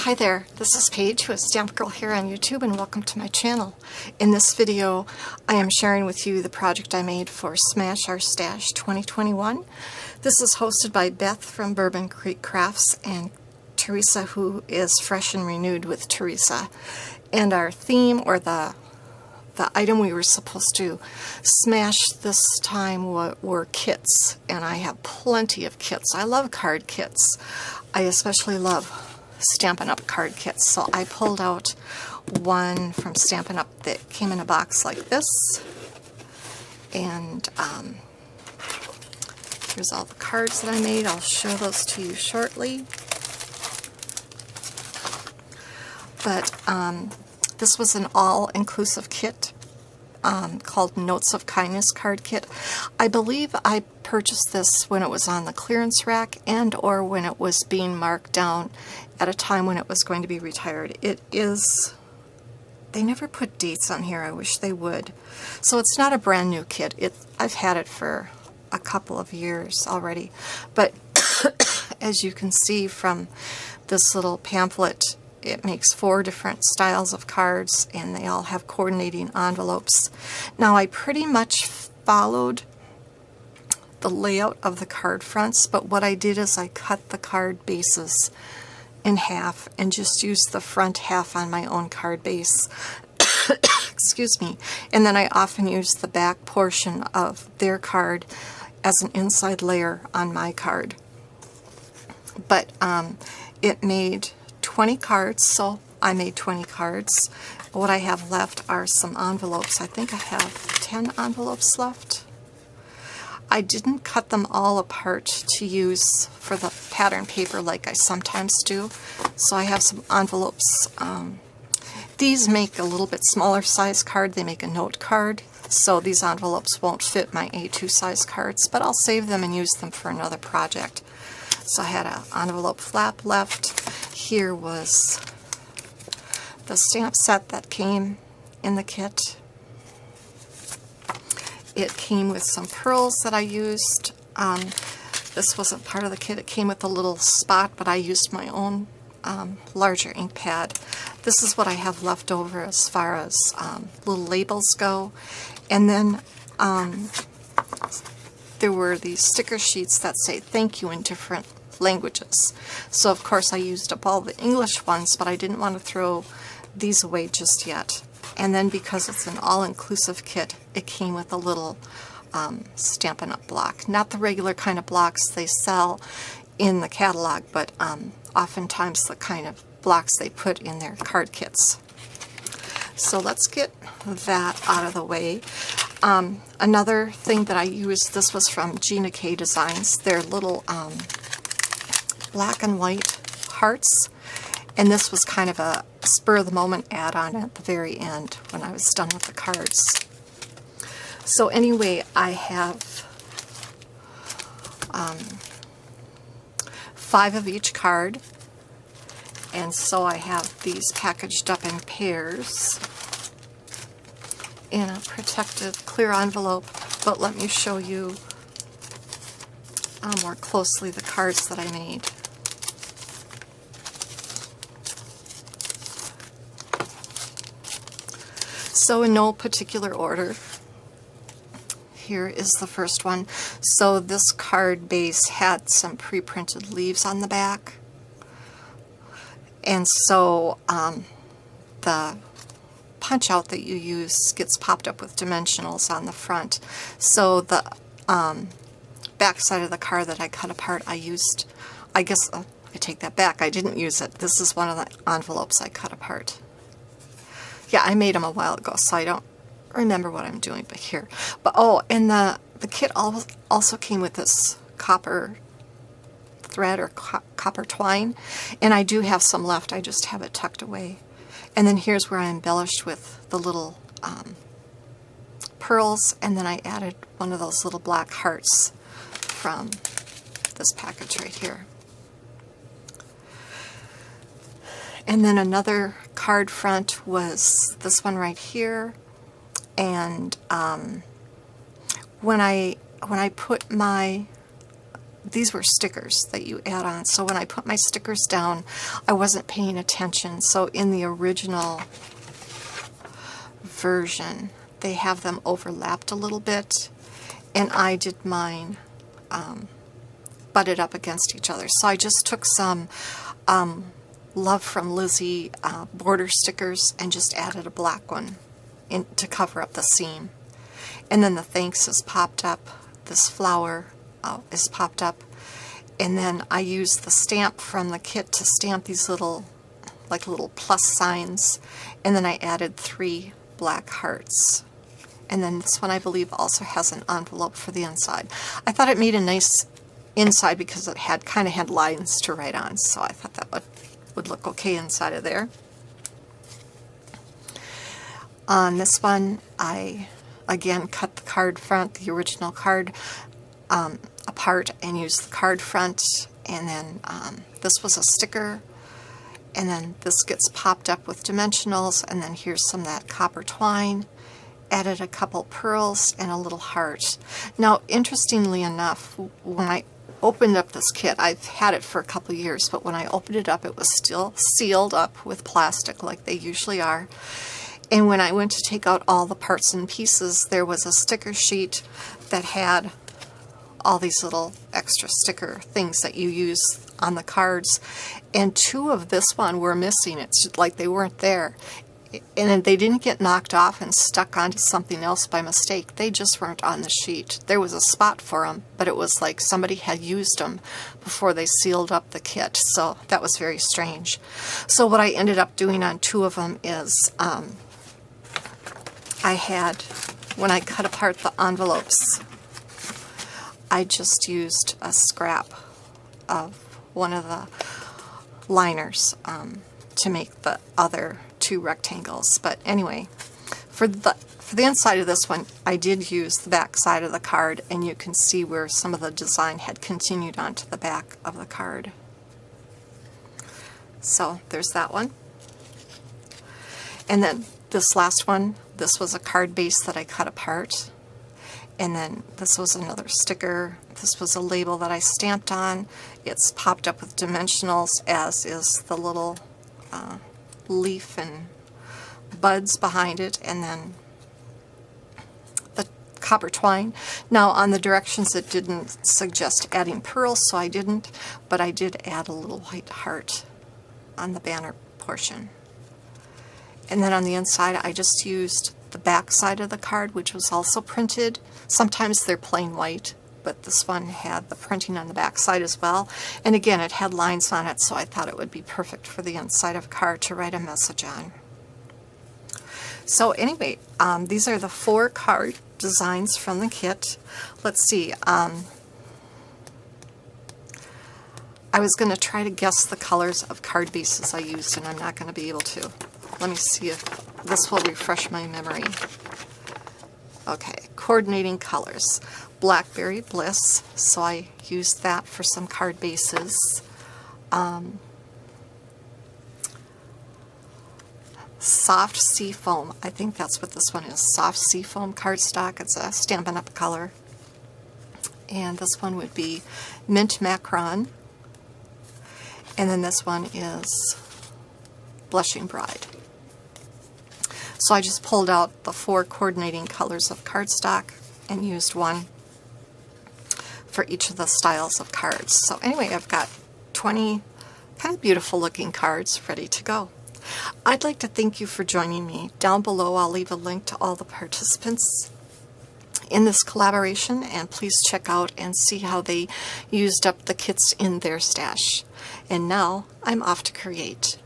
Hi there, this is Paige with Stamp Girl here on YouTube, and welcome to my channel. In this video I am sharing with you the project I made for Smash Our Stash 2021. This is hosted by Beth from Bourbon Creek Crafts and Teresa, who is fresh and renewed with Teresa. And our theme, or the item we were supposed to smash this time were kits, and I have plenty of kits. I love card kits. I especially love Stampin' Up! Card kits, so I pulled out one from Stampin' Up! That came in a box like this, and here's all the cards that I made. I'll show those to you shortly. But this was an all-inclusive kit called Notes of Kindness card kit. I believe I purchased this when it was on the clearance rack and or when it was being marked down at a time when it was going to be retired. It is, they never put dates on here. I wish they would. So it's not a brand new kit. I've had it for a couple of years already. But as you can see from this little pamphlet, it makes 4 different styles of cards, and they all have coordinating envelopes. Now, I pretty much followed the layout of the card fronts, but what I did is I cut the card bases in half and just used the front half on my own card base. Excuse me. And then I often use the back portion of their card as an inside layer on my card. But it made 20 cards, so I made 20 cards. What I have left are some envelopes. I think I have 10 envelopes left. I didn't cut them all apart to use for the pattern paper like I sometimes do, so I have some envelopes. These make a little bit smaller size card. They make a note card, so these envelopes won't fit my A2 size cards, but I'll save them and use them for another project. So I had an envelope flap left. Here was the stamp set that came in the kit. It came with some pearls that I used. This wasn't part of the kit. It came with a little spot, but I used my own larger ink pad. This is what I have left over as far as little labels go. And then there were these sticker sheets that say thank you in different languages. So of course I used up all the English ones, but I didn't want to throw these away just yet. And then because it's an all-inclusive kit, it came with a little Stampin' Up! Block. Not the regular kind of blocks they sell in the catalog, but oftentimes the kind of blocks they put in their card kits. So let's get that out of the way. Another thing that I used, this was from Gina K Designs. They're little black and white hearts, and this was kind of a spur-of-the-moment add-on at the very end when I was done with the cards. So anyway, I have 5 of each card, and so I have these packaged up in pairs in a protective clear envelope. But let me show you more closely the cards that I made. So in no particular order, here is the first one. So this card base had some pre-printed leaves on the back, and so the punch out that you use gets popped up with dimensionals on the front. So the back side of the card that I cut apart, I used, I guess I take that back, I didn't use it. This is one of the envelopes I cut apart. Yeah, I made them a while ago, so I don't remember what I'm doing, but here. But oh, and the kit also came with this copper thread or copper twine, and I do have some left. I just have it tucked away. And then here's where I embellished with the little pearls, and then I added one of those little black hearts from this package right here. And then another card front was this one right here, and when I put these were stickers that you add on. So when I put my stickers down, I wasn't paying attention. So in the original version, they have them overlapped a little bit, and I did mine butted up against each other. So I just took some Love from Lizzie border stickers and just added a black one in to cover up the seam. And then the thanks is popped up, this flower is popped up, and then I used the stamp from the kit to stamp these little, like little plus signs, and then I added 3 black hearts. And then this one, I believe, also has an envelope for the inside. I thought it made a nice inside because it had kind of had lines to write on, so I thought that would look okay inside of there. On this one, I again cut the card front, the original card, apart and used the card front, and then this was a sticker, and then this gets popped up with dimensionals, and then here's some of that copper twine. Added a couple pearls and a little heart. Now, interestingly enough, when I opened up this kit, I've had it for a couple years, but when I opened it up, it was still sealed up with plastic like they usually are. And when I went to take out all the parts and pieces, there was a sticker sheet that had all these little extra sticker things that you use on the cards, and 2 of this one were missing. It's like they weren't there. And they didn't get knocked off and stuck onto something else by mistake. They just weren't on the sheet. There was a spot for them, but it was like somebody had used them before they sealed up the kit. So that was very strange. So what I ended up doing on 2 of them is I had, when I cut apart the envelopes, I just used a scrap of one of the liners to make the other 2 rectangles. But anyway, for the inside of this one, I did use the back side of the card, and you can see where some of the design had continued onto the back of the card. So there's that one. And then this last one, this was a card base that I cut apart. And then this was another sticker. This was a label that I stamped on. It's popped up with dimensionals, as is the little leaf and buds behind it, and then the copper twine. Now on the directions it didn't suggest adding pearls, so I didn't, but I did add a little white heart on the banner portion. And then on the inside I just used the back side of the card, which was also printed. Sometimes they're plain white, but this one had the printing on the back side as well. And again, it had lines on it, so I thought it would be perfect for the inside of a card to write a message on. So anyway, these are the 4 card designs from the kit. Let's see. I was going to try to guess the colors of card bases I used, and I'm not going to be able to. Let me see if this will refresh my memory. Okay, coordinating colors. Blackberry Bliss, so I used that for some card bases. Soft Seafoam, I think that's what this one is. Soft Seafoam cardstock. It's a Stampin' Up! Color. And this one would be Mint Macaron. And then this one is Blushing Bride. So I just pulled out the 4 coordinating colors of cardstock and used one for each of the styles of cards. So anyway, I've got 20 kind of beautiful looking cards ready to go. I'd like to thank you for joining me. Down below I'll leave a link to all the participants in this collaboration, and please check out and see how they used up the kits in their stash. And now I'm off to create.